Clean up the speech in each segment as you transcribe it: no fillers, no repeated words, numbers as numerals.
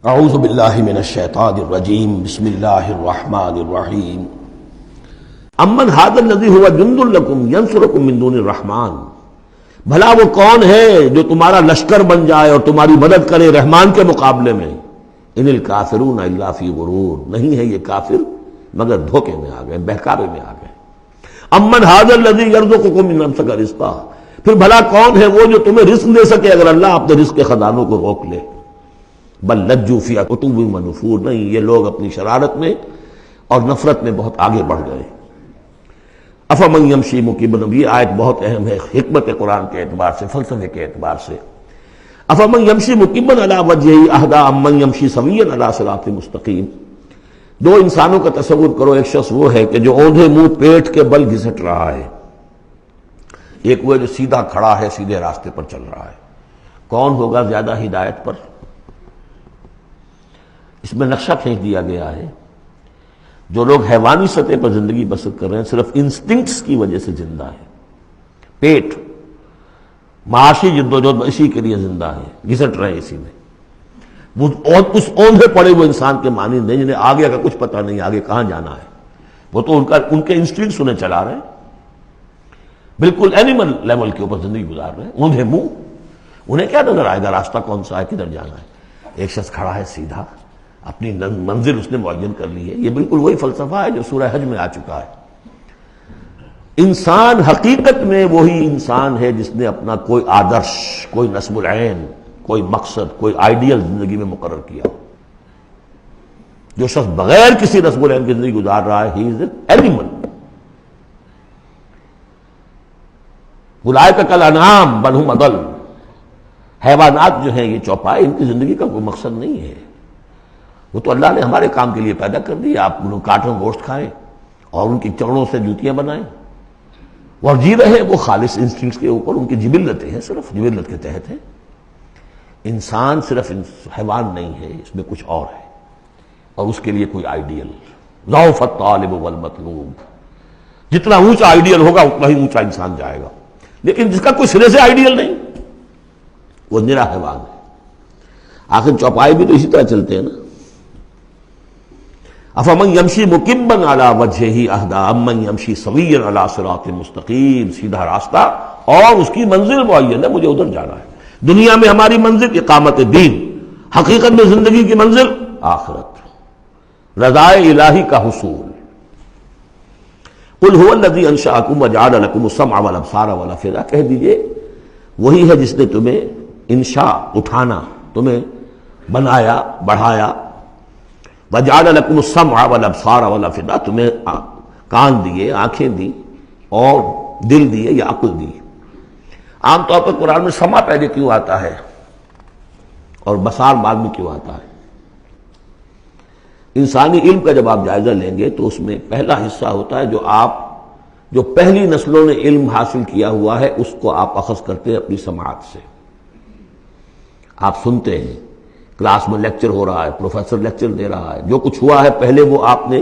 اعوذ باللہ من الشیطان الرجیم بسم اللہ الرحمن الرحیم امن ھذا الذی ھو جند لکم ینصرکم من دون الرحمن، بھلا وہ کون ہے جو تمہارا لشکر بن جائے اور تمہاری مدد کرے رحمان کے مقابلے میں؟ ان الکافرون الا فی غرور، نہیں ہے یہ کافر مگر دھوکے میں آ گئے، بہکاوے میں آ گئے۔ امن ھذا الذی یرزقکم من امسک رزقا، پھر بھلا کون ہے وہ جو تمہیں رزق دے سکے اگر اللہ اپنے رزق کے خزانوں کو روک لے؟ بل لجوا فی عتو و نفور، نہیں، یہ لوگ اپنی شرارت میں اور نفرت میں بہت آگے بڑھ گئے۔ افمن یمشی مکبا، یہ آیت بہت اہم ہے حکمت قرآن کے اعتبار سے، فلسفے کے اعتبار سے۔ افمن یمشی مکبا علی وجہہ اہدی امن یمشی سویا علی صراط مستقیم، دو انسانوں کا تصور کرو، ایک شخص وہ ہے کہ جو اوندھے منہ پیٹ کے بل گھسٹ رہا ہے، ایک وہ جو سیدھا کھڑا ہے، سیدھے راستے پر چل رہا ہے۔ کون ہوگا زیادہ ہدایت پر؟ اس میں نقشہ کھینچ دیا گیا ہے۔ جو لوگ حیوانی سطح پر زندگی بسر کر رہے ہیں صرف انسٹنکٹس کی وجہ سے زندہ ہیں، پیٹ، معاشی جدوجہد اسی کے لیے زندہ ہیں، گھسٹ رہے ہیں اسی میں۔ اور اس اوندھے پڑے ہوئے انسان کے مانند نہیں جنہیں آگے کا کچھ پتہ نہیں، آگے کہاں جانا ہے، وہ تو ان کے انسٹنکٹس انہیں چلا رہے ہیں، بالکل اینیمل لیول کے اوپر زندگی گزار رہے ہیں، اوندھے منہ۔ انہیں کیا نظر آئے گا راستہ کون سا ہے، کدھر جانا ہے؟ ایک شخص کھڑا ہے سیدھا، اپنی منزل اس نے معین کر لی ہے۔ یہ بالکل وہی فلسفہ ہے جو سورہ حج میں آ چکا ہے۔ انسان حقیقت میں وہی انسان ہے جس نے اپنا کوئی آدرش، کوئی نصب العین، کوئی مقصد، کوئی آئیڈیل زندگی میں مقرر کیا۔ جو شخص بغیر کسی نصب العین کی زندگی گزار رہا ہے، ہی از این اینیمل۔ اولئک کالانعام بل ھم اضل، حیوانات جو ہیں یہ چوپائے، ان کی زندگی کا کوئی مقصد نہیں ہے۔ وہ تو اللہ نے ہمارے کام کے لیے پیدا کر دی، آپ انہوں کاٹوں گوشت کھائیں اور ان کی چمڑوں سے جوتیاں بنائیں، اور جی رہے وہ خالص انسٹنکٹس کے اوپر، ان کی جبلتیں ہیں، صرف جبلت کے تحت ہیں۔ انسان صرف حیوان نہیں ہے، اس میں کچھ اور ہے، اور اس کے لیے کوئی آئیڈیل۔ ضعف الطالب والمطلوب، جتنا اونچا آئیڈیل ہوگا اتنا ہی اونچا انسان جائے گا، لیکن جس کا کوئی سرے سے آئیڈیل نہیں وہ نرا حیوان ہے۔ آخر چوپائے بھی تو اسی طرح چلتے ہیں نا۔ افمن یمشی مکبا علی وجہہ اہدی امن یمشی سویا علی صراط مستقیم، سیدھا راستہ اور اس کی منزل معین ہے، مجھے ادھر جانا ہے۔ دنیا میں ہماری منزل اقامت دین، حقیقت میں زندگی کی منزل آخرت، رضائے الہی کا حصول۔ قل ھو الذی انشأکم وجعل لکم السمع والابصار والافئدہ، کہہ دیجئے وہی ہے جس نے تمہیں انشاء، اٹھانا، تمہیں بنایا، بڑھایا، وجعل لکم السمع والابصار والافئدہ، تمہیں کان دیے، آنکھیں دی اور دل دیے یا عقل دی۔ عام طور پر قرآن میں سمع پہلے کیوں آتا ہے اور بصار بعد میں کیوں آتا ہے؟ انسانی علم کا جب آپ جائزہ لیں گے تو اس میں پہلا حصہ ہوتا ہے جو پہلی نسلوں نے علم حاصل کیا ہوا ہے، اس کو آپ اخذ کرتے ہیں اپنی سماعت سے۔ آپ سنتے ہیں، کلاس میں لیکچر ہو رہا ہے، پروفیسر لیکچر دے رہا ہے، جو کچھ ہوا ہے پہلے وہ آپ نے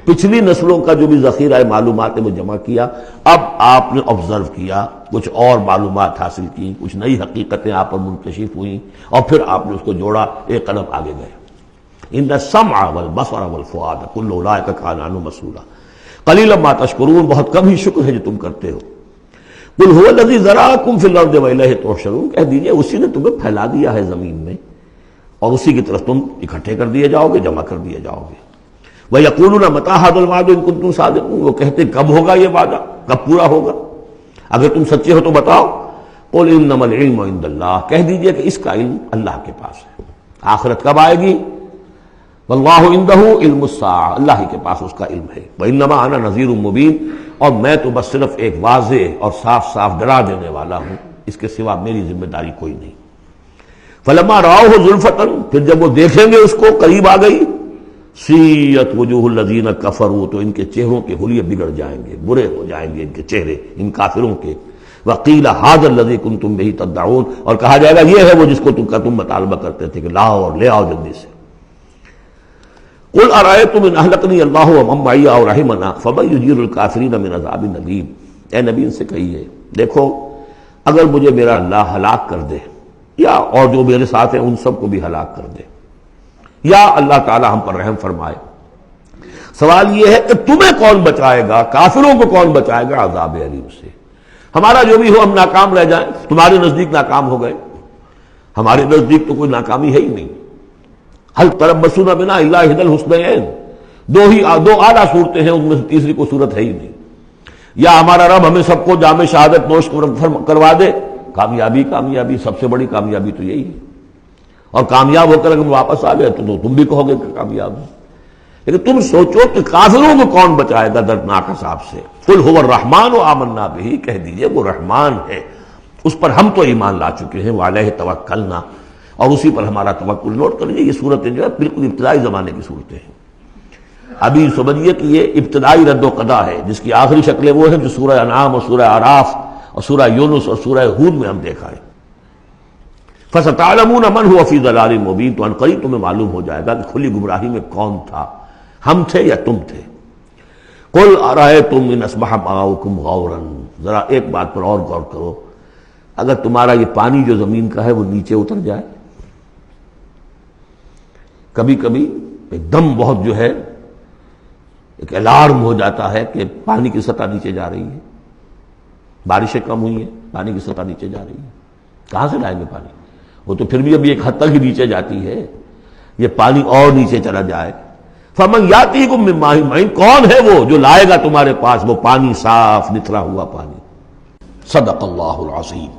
پچھلی نسلوں کا جو بھی ذخیرہ معلومات ہے وہ جمع کیا، اب آپ نے آبزرو کیا، کچھ اور معلومات حاصل کی، کچھ نئی حقیقتیں آپ پر منکشف ہوئیں، اور پھر آپ نے اس کو جوڑا، ایک قدم آگے گئے۔ ان السمع والبصر والفؤاد کل اولئک کان عنہ مسئولا قلیلا ما تشکرون، بہت کم ہی شکر ہے جو تم کرتے ہو۔ قل ھو الذی ذرأکم فی الارض والیہ تحشرون، کہہ دیجئے اسی نے تمہیں پھیلا دیا ہے زمین میں اور اسی کی طرف تم اکٹھے کر دیے جاؤ گے، جمع کر دیے جاؤ گے۔ وَيَقُولُونَ مَتَىٰ هَٰذَا الْوَعْدُ إِن كُنتُمْ صَادِقِينَ، وہ کہتے کب ہوگا یہ وعدہ، کب پورا ہوگا، اگر تم سچے ہو تو بتاؤ۔ قُلْ إِنَّمَا الْعِلْمُ عِندَ اللَّهِ، کہہ دیجئے کہ اس کا علم اللہ کے پاس ہے۔ آخرت کب آئے گی؟ وَاللَّهُ عِندَهُ عِلْمُ السَّاعَةِ، اللہ ہی کے پاس اس کا علم ہے۔ وَإِنَّمَا أَنَا نَذِيرٌ مُّبِينٌ، اور میں تو بس صرف ایک واضح اور صاف صاف ڈرا دینے والا ہوں، اس کے سوا میری ذمہ داری کوئی نہیں۔ فَلَمَّا رَأَوْهُ زُلْفَةً، پھر جب وہ دیکھیں گے اس کو، قریب آ گئی، سیئت وجوہ الذین کفروا، تو ان کے چہروں کے حلیے بگڑ جائیں گے، برے ہو جائیں گے ان کے چہرے، ان کافروں کے۔ وقیل ھذا الذی کنتم بہ تدعون، اور کہا جائے گا یہ ہے وہ جس کو تم مطالبہ کرتے تھے کہ لاؤ اور لے آؤ جلدی سے۔ قل ارأیتم ان اہلکنی اللہ ومن معی او رحمنا فمن یجیر الکافرین من عذاب الیم، اے نبی ان سے کہیے دیکھو اگر مجھے میرا اللہ ہلاک کر دے، یا اور جو میرے ساتھ ہیں ان سب کو بھی ہلاک کر دے، یا اللہ تعالی ہم پر رحم فرمائے۔ سوال یہ ہے کہ تمہیں کون بچائے گا، کافروں کو کون بچائے گا عذاب علیم سے؟ ہمارا جو بھی ہو ہم ناکام رہ جائیں، تمہارے نزدیک ناکام ہو گئے، ہمارے نزدیک تو کوئی ناکامی ہے ہی نہیں۔ حل تربصون بنا الا احدی الحسنیین، دو اعلیٰ صورتیں ہیں، ان میں سے تیسری کوئی صورت ہے ہی نہیں۔ یا ہمارا رب ہمیں سب کو جام شہادت نوش کروا دے، کامیابی سب سے بڑی کامیابی تو یہی ہے، اور کامیاب ہو کر اگر واپس آ گئے تو تم بھی کہو گے کہ کامیاب ہو۔ لیکن تم سوچو کہ کافروں کو کون بچائے گا دردناک عذاب سے؟ قل هو الرحمن آمنا به، کہہ دیجئے وہ رحمان ہے، اس پر ہم تو ایمان لا چکے ہیں، وعلیہ توکلنا، اور اسی پر ہمارا توکل۔ نوٹ کر لیجیے یہ صورتیں جو ہے بالکل ابتدائی زمانے کی صورتیں ہیں۔ ابھی سمجھیے کہ یہ ابتدائی رد و قضا ہے، جس کی آخری شکلیں وہ ہیں جو سورہ انعام اور سورہ اعراف اور سورہ یونس اور سورہ ہود میں ہم دیکھا ہے۔ فَسَتَعْلَمُونَ مَنْ هُوَ فِي ضَلَالٍ مُبِينٍ، تو عنقریب تمہیں معلوم ہو جائے گا کہ کھلی گمراہی میں کون تھا، ہم تھے یا تم تھے۔ قُلْ أَرَأَيْتُمْ إِنْ أَصْبَحَ مَاؤُكُمْ غَوْرًا، ذرا ایک بات پر اور غور کرو، اگر تمہارا یہ پانی جو زمین کا ہے وہ نیچے اتر جائے، کبھی کبھی ایک دم بہت جو ہے ایک الارم ہو جاتا ہے کہ پانی کی سطح نیچے جا رہی ہے، بارشیں کم ہوئی ہیں، پانی کی سطح نیچے جا رہی ہے، کہاں سے لائیں گے پانی؟ وہ تو پھر بھی ابھی ایک حد تک ہی نیچے جاتی ہے، یہ پانی اور نیچے چلا جائے۔ فَمَنْ يَأْتِيكُم مِّن مَّاءٍ مَّعِينٍ، کون ہے وہ جو لائے گا تمہارے پاس وہ پانی صاف نتھرا ہوا پانی؟ صدق اللہ العظیم۔